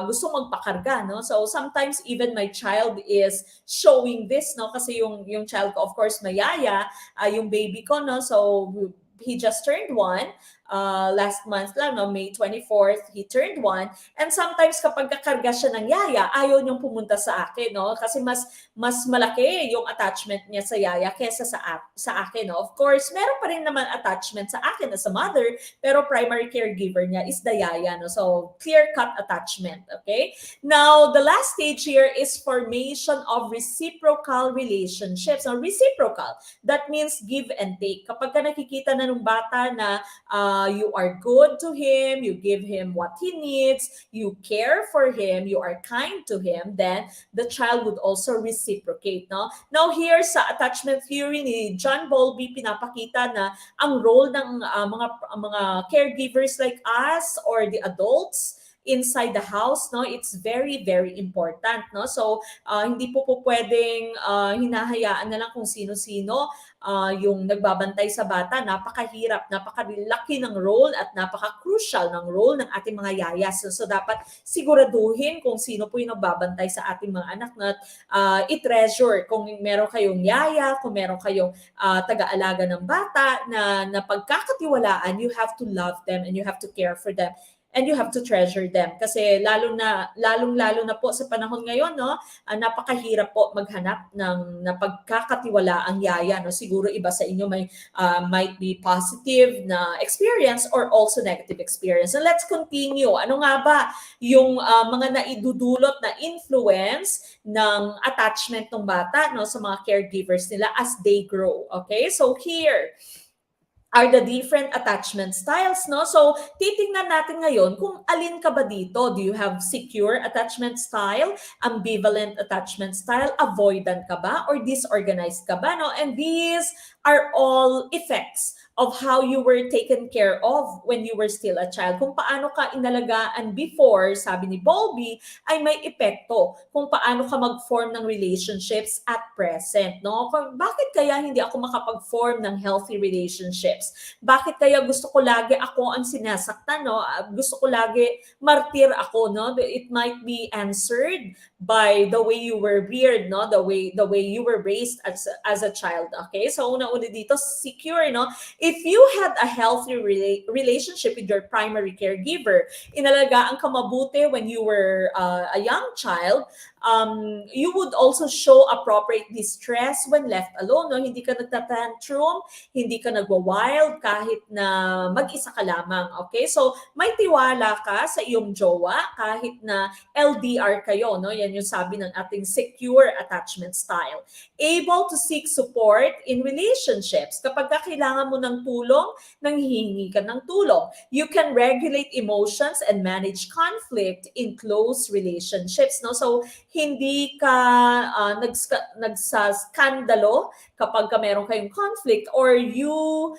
gusto magpakarga, no? So sometimes even my child is showing this, no? Kasi yung child ko, of course, mayaya, yung baby ko, no? So he just turned 1 last month lang, no? May 24th, he turned 1. And sometimes kapag kakarga siya ng yaya, ayaw niyang pumunta sa akin, no? Kasi mas malaki yung attachment niya sa yaya kaysa sa akin, no? Of course, meron pa rin naman attachment sa akin as a mother, pero primary caregiver niya is the yaya, no? So, clear-cut attachment, okay? Now, the last stage here is formation of reciprocal relationships. Now, reciprocal, that means give and take. Kapag ka nakikita na ng bata na you are good to him, you give him what he needs, you care for him, you are kind to him, then the child would also reciprocate. No? Now here sa attachment theory ni John Bowlby, pinapakita na ang role ng mga caregivers like us or the adults inside the house, no, it's very very important, no? So hindi po pwedeng hinahayaan na lang kung sino-sino yung nagbabantay sa bata. Napakahirap, napakalaki ng role at napaka-crucial ng role ng ating mga yayas. So dapat siguraduhin kung sino po yung nagbabantay sa ating mga anak na i-treasure. Kung meron kayong yaya, kung meron kayong taga-alaga ng bata na pagkakatiwalaan, you have to love them and you have to care for them. And you have to treasure them kasi lalong lalo na po sa panahon ngayon, no, napakahirap po maghanap ng napagkakatiwalaang yaya, no. Siguro iba sa inyo may might be positive na experience or also negative experience. And let's continue. Ano nga ba yung mga naidudulot na influence ng attachment ng bata, no, sa mga caregivers nila as they grow? Okay? So here are the different attachment styles, no? So, titingnan natin ngayon kung alin ka ba dito. Do you have secure attachment style, ambivalent attachment style, avoidant ka ba, or disorganized ka ba, no? And these are all effects of how you were taken care of when you were still a child. Kung paano ka inalagaan before, sabi ni Bowlby, ay may epekto kung paano ka mag-form ng relationships at present, no? Bakit kaya hindi ako makapag-form ng healthy relationships? Bakit kaya gusto ko lagi ako ang sinasaktan, no? Gusto ko lagi martir ako, no? It might be answered by the way you were reared, no? The way you were raised as a child. Okay? So una-una dito, secure, no? If you had a healthy relationship with your primary caregiver, inalagaan ka mabuti when you were a young child, you would also show appropriate distress when left alone, no? Hindi ka nagtatantrum, hindi ka nagwa child kahit na mag-isa ka lamang. Okay? So, may tiwala ka sa iyong jowa kahit na LDR kayo. No? Yan yung sabi ng ating secure attachment style. Able to seek support in relationships. Kapag kailangan mo ng tulong, nanghihingi ka ng tulong. You can regulate emotions and manage conflict in close relationships. No? So, hindi ka nagsaskandalo kapag meron kayong conflict, or you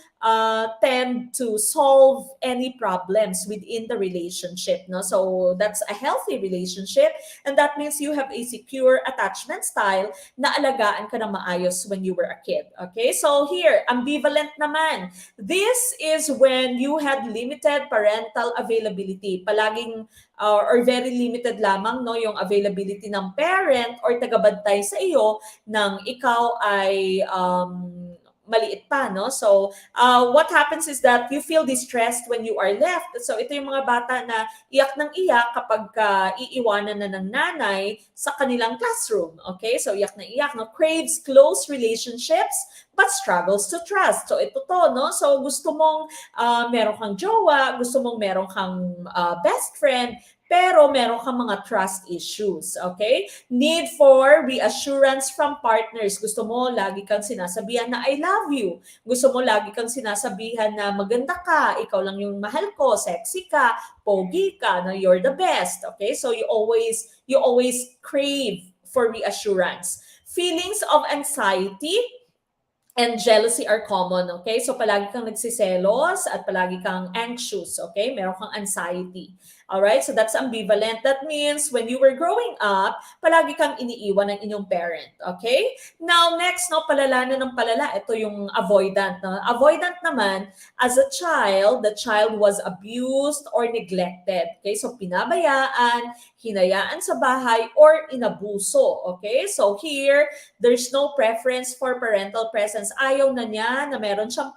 tend to solve any problems within the relationship. No? So that's a healthy relationship, and that means you have a secure attachment style na alagaan ka na maayos when you were a kid. Okay? So here, ambivalent naman. This is when you had limited parental availability. Palaging or very limited lamang no yung availability ng parent or tagabantay sa iyo nang ikaw ay maliit pa, no? So, what happens is that you feel distressed when you are left. So, ito yung mga bata na iyak ng iyak kapag iiwanan na ng nanay sa kanilang classroom. Okay? So, iyak na iyak, no? Craves close relationships but struggles to trust. So, ito to, no? So, gusto mong meron kang jowa, gusto mong meron kang best friend, pero meron kang mga trust issues, okay? Need for reassurance from partners. Gusto mo lagi kang sinasabihan na I love you. Gusto mo lagi kang sinasabihan na maganda ka, ikaw lang yung mahal ko, sexy ka, pogi ka, no, you're the best, okay? So you always crave for reassurance. Feelings of anxiety and jealousy are common, okay? So palagi kang nagsiselos at palagi kang anxious, okay? Meron kang anxiety. All right? So that's ambivalent. That means when you were growing up, palagi kang iniiwan ng inyong parent, okay? Now, next, no, palala na ng palala. Ito yung avoidant. No? Avoidant naman, as a child, the child was abused or neglected. Okay? So pinabayaan, hinayaan sa bahay, or inabuso. Okay? So here, there's no preference for parental presence. Ayaw na niya na meron siyang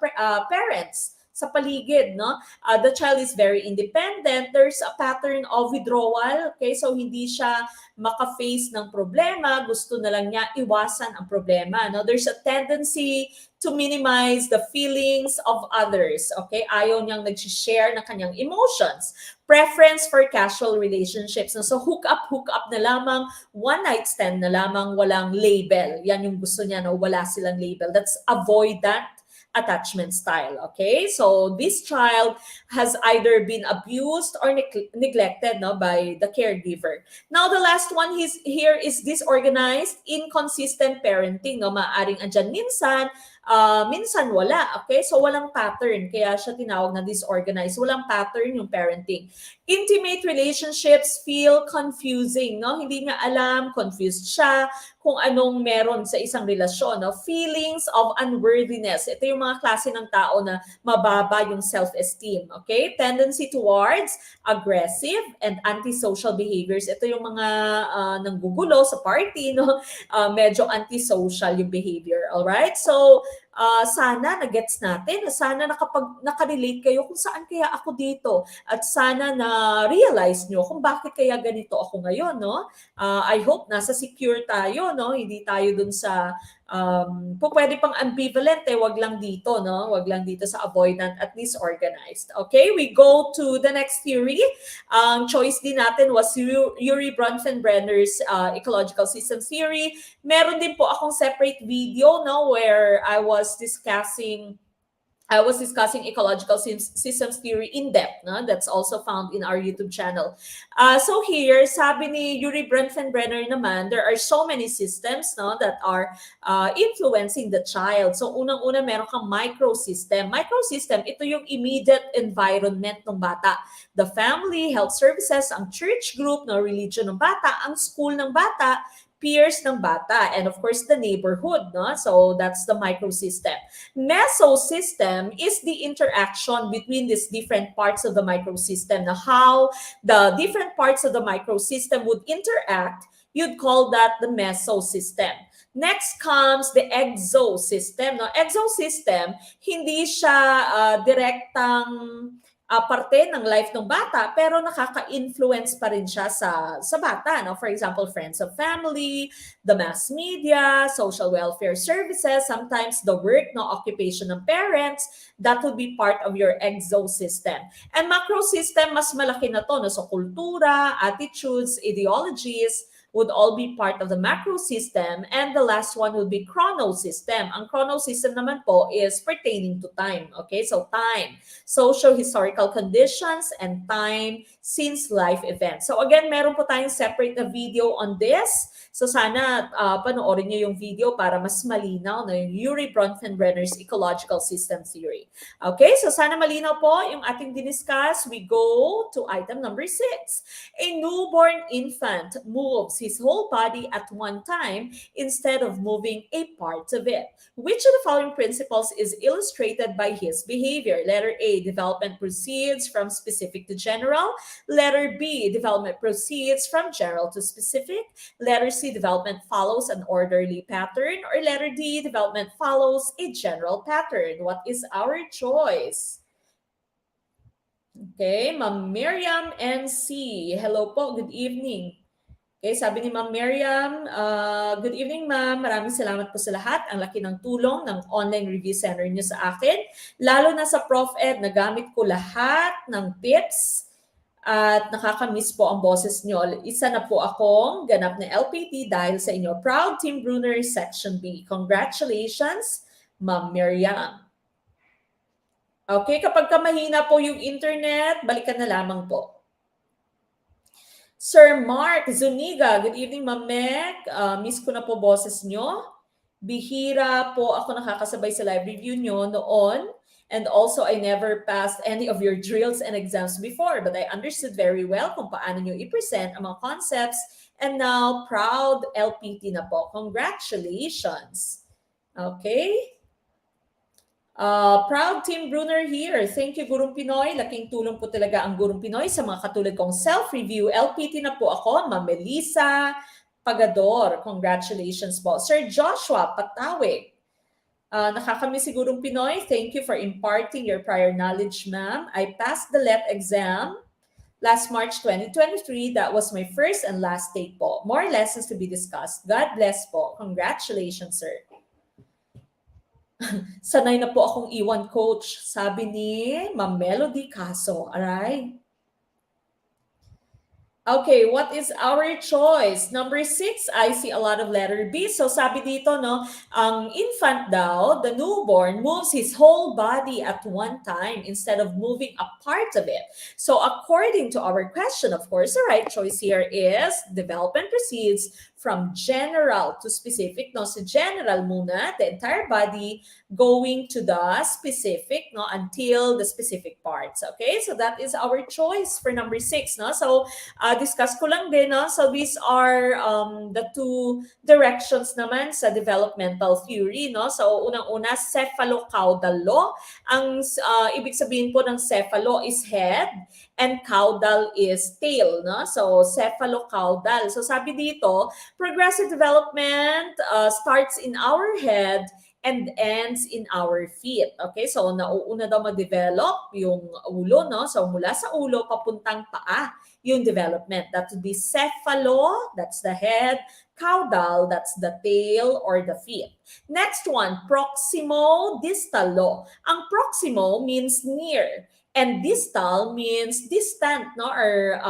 parents sa paligid, no? The child is very independent. There's a pattern of withdrawal, okay? So hindi siya maka-face ng problema, gusto na lang niya iwasan ang problema, no? There's a tendency to minimize the feelings of others, okay? Ayaw niyang nag-share ng kanyang emotions. Preference for casual relationships. No? So hook up na lamang, one night stand na lamang, walang label. Yan yung gusto niya, no? Wala silang label. That's avoidant attachment style, okay? So this child has either been abused or neglected, no, by the caregiver. Now the last one here is disorganized, inconsistent parenting, no? Maaring andyan minsan wala, okay? So walang pattern, kaya siya tinawag na disorganized. Walang pattern yung parenting. Intimate relationships feel confusing, no? Hindi niya alam, confused siya kung anong meron sa isang relasyon, no? Feelings of unworthiness. Ito yung mga klase ng tao na mababa yung self-esteem, okay? Tendency towards aggressive and antisocial behaviors. Ito yung mga nanggugulo sa party, no? Medyo antisocial yung behavior, all right? So, sana na-gets natin, sana nakarelate kayo kung saan kaya ako dito, at sana na-realize nyo kung bakit kaya ganito ako ngayon, no? I hope nasa secure tayo, no? Hindi tayo dun sa kung pwede pang ambivalent, wag lang dito, no? Wag lang dito sa avoidant at disorganized. Okay, we go to the next theory. Choice din natin was Yuri Bronfenbrenner's ecological system theory. Meron din po akong separate video, no, where I was discussing ecological systems theory in depth. No? That's also found in our YouTube channel. So here, sabi ni Yuri Bronfenbrenner naman, there are so many systems, no, that are influencing the child. So unang-una, meron kang microsystem. Microsystem, ito yung immediate environment ng bata. The family, health services, ang church group, no, religion ng bata, ang school ng bata, peers ng bata, and of course the neighborhood, no? So that's the microsystem. Mesosystem is the interaction between these different parts of the microsystem. Now, how the different parts of the microsystem would interact, you'd call that the mesosystem. Next comes the exosystem. No, exosystem, hindi siya direktang parte ng life ng bata pero nakaka-influence pa rin siya sa bata. No? For example, friends of family, the mass media, social welfare services, sometimes the work, no, occupation ng parents, that would be part of your exosystem. And macro system, mas malaki na to. No? So kultura, attitudes, ideologies, would all be part of the macro system. And the last one would be chronosystem. Ang chronosystem naman po is pertaining to time. Okay, so time, social historical conditions, and time since life events. So again, meron po tayong separate na video on this. So sana panoorin niyo yung video para mas malinaw na yung Yuri Bronfenbrenner's ecological system theory. Okay, so sana malinaw po yung ating diniscuss. We go to item number 6. A newborn infant moves his whole body at one time instead of moving a part of it. Which of the following principles is illustrated by his behavior? Letter A, development proceeds from specific to general. Letter B, development proceeds from general to specific. Letter C, development follows an orderly pattern. Or letter D, development follows a general pattern. What is our choice? Okay, Ma'am Miriam NC. Hello po, good evening. Okay, sabi ni Ma'am Miriam, good evening ma'am, maraming salamat po sa lahat. Ang laki ng tulong ng online review center niyo sa akin. Lalo na sa Prof Ed, nagamit ko lahat ng tips at nakakamiss po ang boses niyo. Isa na po akong ganap na LPT dahil sa inyo. Proud Team Brunner Section B. Congratulations, Ma'am Miriam. Okay, kapag mahina po yung internet, balikan na lamang po. Sir Mark Zuniga, good evening, Ma'am Meg. Miss ko na po boses nyo. Bihira po ako nakakasabay sa live review nyo noon. And also, I never passed any of your drills and exams before, but I understood very well kung paano nyo i-present ang mga concepts. And now, proud LPT na po. Congratulations. Okay. Proud Team Brunner here. Thank you, Gurong Pinoy. Laking tulong po talaga ang Gurong Pinoy sa mga katulad kong self-review. LPT na po ako, Ma'am Melissa Pagador. Congratulations po. Sir Joshua Patawe. Nakakamiss si Gurong Pinoy. Thank you for imparting your prior knowledge, ma'am. I passed the LET exam last March 2023. That was my first and last take po. More lessons to be discussed. God bless po. Congratulations, sir. Sanay na po akong iwan, coach. Sabi ni Ma'am Melody Caso. Alright? Okay, what is our choice? Number 6, I see a lot of letter B. So sabi dito, no, ang infant daw, the newborn, moves his whole body at one time instead of moving a part of it. So according to our question, of course, the right choice here is development proceeds from general to specific. No, so general muna, the entire body, going to the specific, no, until the specific parts. Okay, so that is our choice for number 6. No, so discuss ko lang din, no? So these are the two directions naman sa developmental theory, no? So unang-una, cephalocaudal law. Ang ibig sabihin po ng cephalo is head and caudal is tail, no? So cephalocaudal. So sabi dito, progressive development starts in our head and ends in our feet. Okay, so nauuna daw ma-develop yung ulo, no? So mula sa ulo papuntang paa yung development. That would be cephalo, that's the head, caudal, that's the tail or the feet. Next one, proximo-distal law. Ang proximo means near. And distal means distant, no, or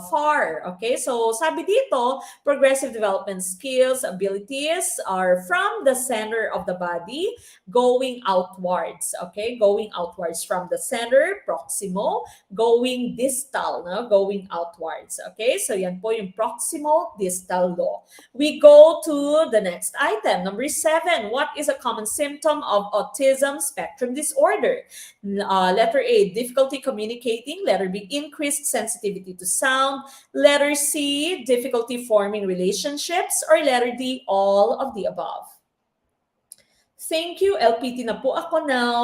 far. Okay, so sabi dito, progressive development skills, abilities are from the center of the body going outwards. Okay, going outwards from the center, proximo, going distal, no, going outwards. Okay, so yan po yung proximo distal law. We go to the next item, number 7. What is a common symptom of autism spectrum disorder? Letter A, difficulty communicating. Letter B, increased sensitivity to sound. Letter C, difficulty forming relationships. Or letter D, all of the above. Thank you. LPT na po ako now.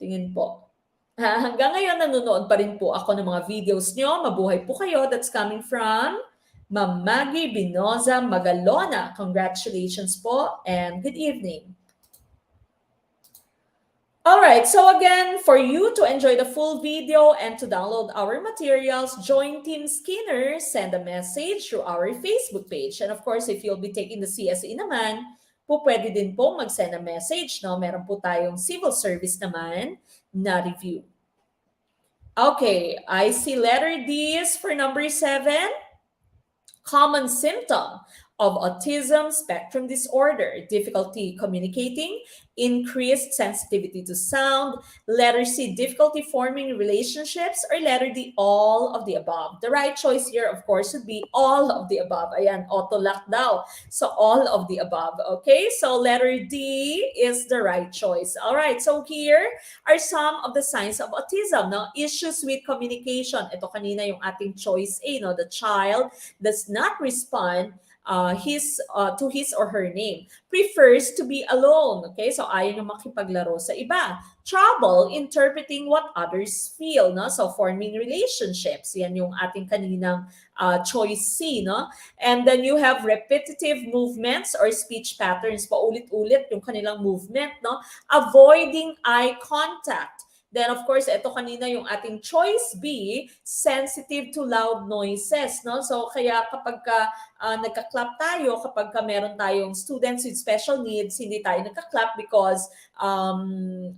Tingin po. Hanggang ngayon, nanonood pa rin po ako ng mga videos nyo. Mabuhay po kayo. That's coming from Ma'am Maggie Binoza Magalona. Congratulations po and good evening. All right, so again, for you to enjoy the full video and to download our materials, join Team Skinner, send a message through our Facebook page. And of course, if you'll be taking the CSE naman, po pwede din po mag-send a message, no? Meron po tayong civil service naman na review. Okay, I see letter D is for number 7. Common symptom of autism spectrum disorder: difficulty communicating, increased sensitivity to sound. Letter C, difficulty forming relationships, or letter D, all of the above. The right choice here, of course, would be all of the above. Ayan, auto-lock daw. So all of the above, okay? So letter D is the right choice. All right, so here are some of the signs of autism. No? Issues with communication. Ito kanina yung ating choice A, no? The child does not respond to his or her name. Prefers to be alone. Okay, so ayaw nyo makipaglaro sa iba. Trouble interpreting what others feel. No? So forming relationships. Yan yung ating kaninang choice C. No? And then you have repetitive movements or speech patterns. Paulit-ulit yung kanilang movement. No? Avoiding eye contact. Then of course, ito kanina yung ating choice B, sensitive to loud noises, no? So kaya kapag nagka-clap tayo, kapag meron tayong students with special needs, hindi tayo nagka-clap because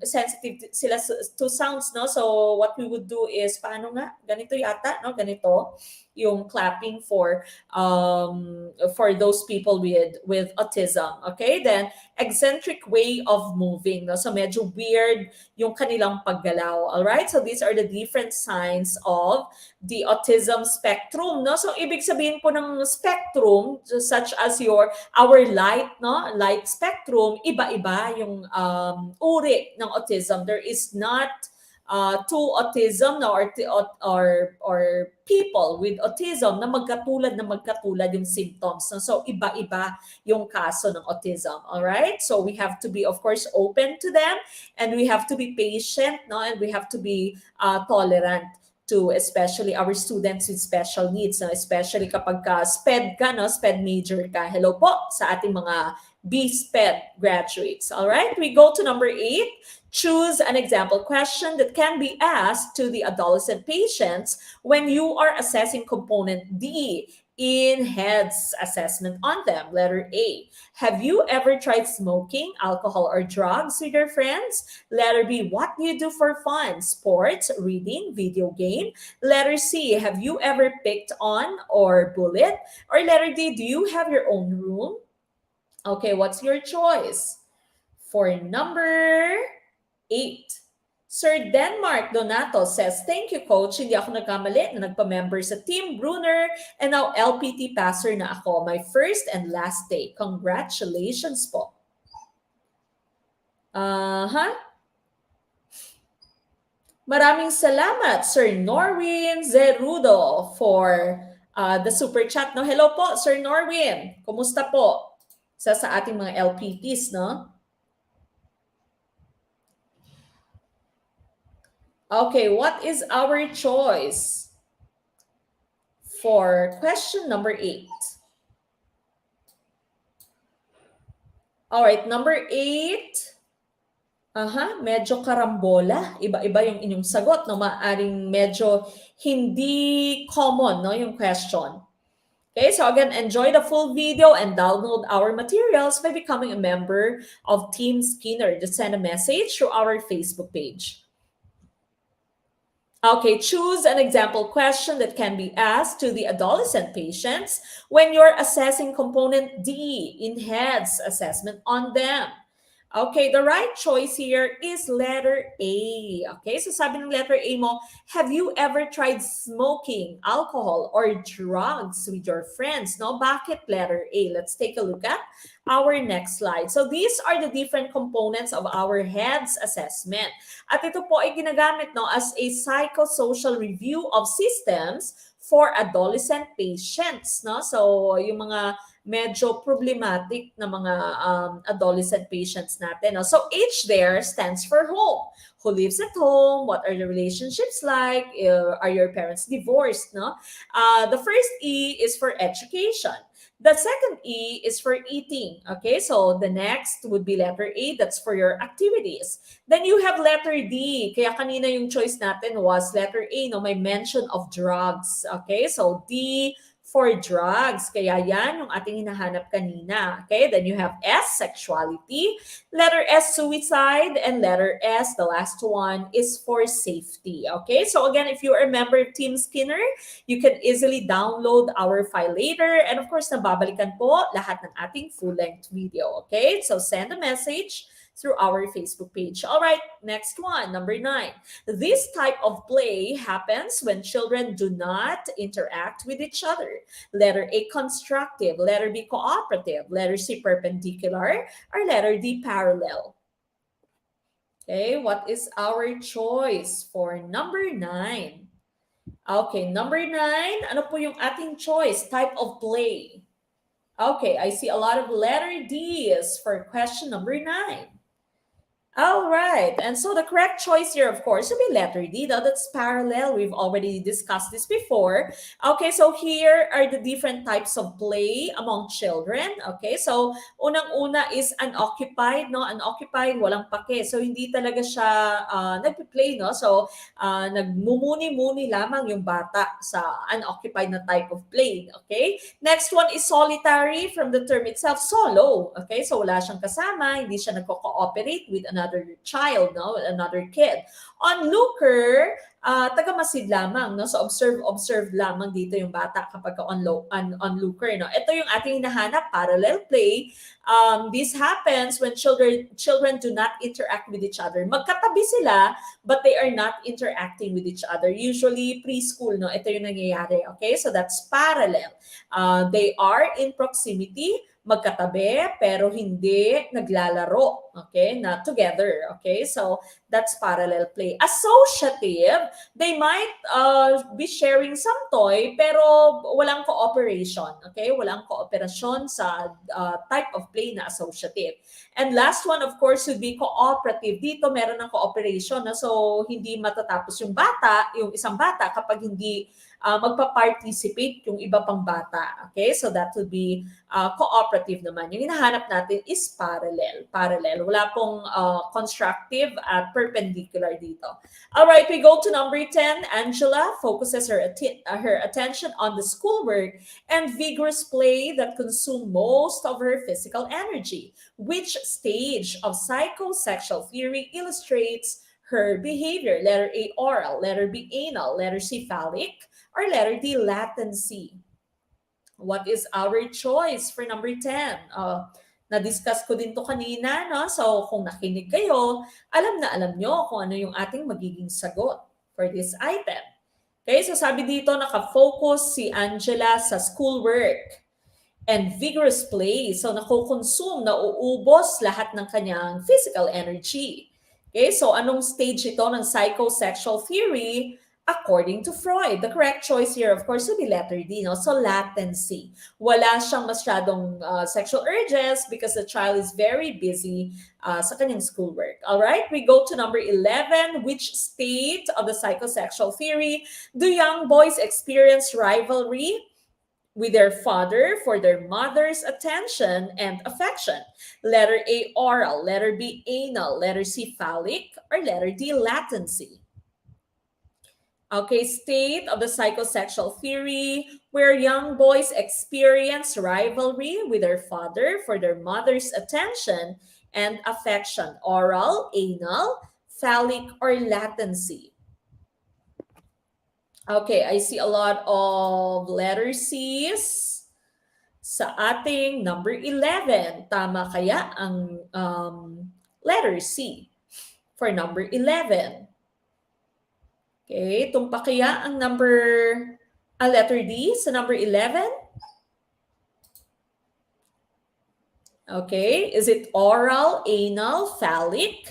sensitive sila to sounds, no? So what we would do is, paano nga? Ganito yata, no? Ganito yung clapping for those people with autism. Okay? Then eccentric way of moving, no? So medyo weird yung kanilang paggalaw. All right? So these are the different signs of the autism spectrum, no? So ibig sabihin po ng spectrum, such as our light, no? Light spectrum, iba-iba yung uri ng autism. There is not two autism, no? Or people with autism na magkatulad yung symptoms, no? So iba-iba yung kaso ng autism. All right? So we have to be, of course, open to them, and we have to be patient, no? And we have to be tolerant to especially our students with special needs, no? Especially kapag SPED ka, no? SPED major ka. Hello po sa ating mga B-SPED graduates. All right? We go to number 8. Choose an example question that can be asked to the adolescent patients when you are assessing component D in heads assessment on them. Letter A, have you ever tried smoking, alcohol, or drugs with your friends? Letter B, what do you do for fun? Sports, reading, video game? Letter C, have you ever picked on or bullied? Or letter D, do you have your own room? Okay, what's your choice? For number 8. Sir Denmark Donato says, thank you, Coach. Hindi ako nagkamali na nagpa-member sa Team Brunner and now LPT passer na ako. My first and last day. Congratulations po. Maraming salamat, Sir Norwin Zerudo, for the super chat. No? Hello po, Sir Norwin. Kumusta po sa ating mga LPTs, no? Okay, what is our choice for question number 8? All right, number 8. Medyo karambola. Iba-iba yung inyong sagot, no? Maaring medyo hindi common, no, yung question. Okay, so again, enjoy the full video and download our materials by becoming a member of Team Skinner. Just send a message through our Facebook page. Okay, choose an example question that can be asked to the adolescent patients when you're assessing component D in heads assessment on them. Okay, the right choice here is letter A. Okay, so sabi ng letter A mo, have you ever tried smoking, alcohol, or drugs with your friends? No, bakit letter A? Let's take a look at our next slide. So these are the different components of our heads assessment. At ito po ay ginagamit, no, as a psychosocial review of systems for adolescent patients, no? So yung mga medyo problematic na mga adolescent patients natin, no? So H there stands for home. Who lives at home? What are the relationships like? Are your parents divorced, no? The first E is for education. The second E is for eating. Okay, so the next would be letter A. That's for your activities. Then you have letter D. Kaya kanina yung choice natin was letter A, no? May mention of drugs. Okay, so D for drugs. Kaya yan yung ating hinahanap kanina. Okay, then you have S, sexuality. Letter S, suicide. And letter S, the last one, is for safety. Okay, so again, if you are a member of Team Skinner, you can easily download our file later. And of course, nababalikan po lahat ng ating full-length video. Okay, so send a message through our Facebook page. All right, next one, number 9. This type of play happens when children do not interact with each other. Letter A, constructive. Letter B, cooperative. Letter C, perpendicular. Or letter D, parallel. Okay, what is our choice for number 9? Okay, number 9, ano po yung ating choice? Type of play. Okay, I see a lot of letter D's for question number 9. All right, and so the correct choice here, of course, would be letter D. Though that's parallel. We've already discussed this before. Okay, so here are the different types of play among children. Okay, so unang-una is unoccupied, no? Unoccupied, walang pake. So hindi talaga siya nagpe-play, no? So nagmumuni-muni lamang yung bata sa unoccupied na type of play. Okay, next one is solitary from the term itself, solo. Okay, so wala siyang kasama, hindi siya nagko-cooperate with another child, no, another kid. Onlooker, taga-masid lamang, no? So observe lamang dito yung bata kapag onlooker, no? Ito yung ating hinahanap, parallel play. This happens when children do not interact with each other. Magkatabi sila, but they are not interacting with each other. Usually preschool, no? Ito yung nangyayari, okay? So that's parallel. They are in proximity, magkatabi, pero hindi naglalaro, okay, na together, okay? So that's parallel play. Associative, they might be sharing some toy, pero walang cooperation, okay? Walang cooperation sa type of play na associative. And last one, of course, would be cooperative. Dito meron ng cooperation, no? So hindi matatapos yung isang bata kapag hindi magpa-participate yung iba pang bata. Okay? So that would be cooperative naman. Yung hinahanap natin is parallel. Parallel. Wala pong constructive at perpendicular dito. All right, we go to number 10. Angela focuses her attention on the schoolwork and vigorous play that consume most of her physical energy. Which stage of psychosexual theory illustrates her behavior? Letter A, oral. Letter B, anal. Letter C, phallic. Or letter D, latency. What is our choice for number 10? Na-discuss ko din to kanina, no? So kung nakinig kayo, alam nyo kung ano yung ating magiging sagot for this item. Okay, so sabi dito, nakafocus si Angela sa schoolwork and vigorous play. So nakukonsume, nauubos lahat ng kanyang physical energy. Okay, so anong stage ito ng psychosexual theory? According to Freud, the correct choice here, of course, would be letter D, no? So latency. Wala siyang masyadong sexual urges because the child is very busy sa kanyang schoolwork. All right, we go to number 11. Which state of the psychosexual theory do young boys experience rivalry with their father for their mother's attention and affection? Letter A, oral. Letter B, anal. Letter C, phallic. Or letter D, latency. Okay, state of the psychosexual theory where young boys experience rivalry with their father for their mother's attention and affection. Oral, anal, phallic, or latency. Okay, I see a lot of letter C's sa ating number 11. Tama kaya ang letter C for number 11? Okay, tumpa kaya ang letter D sa number 11? Okay, is it oral, anal, phallic?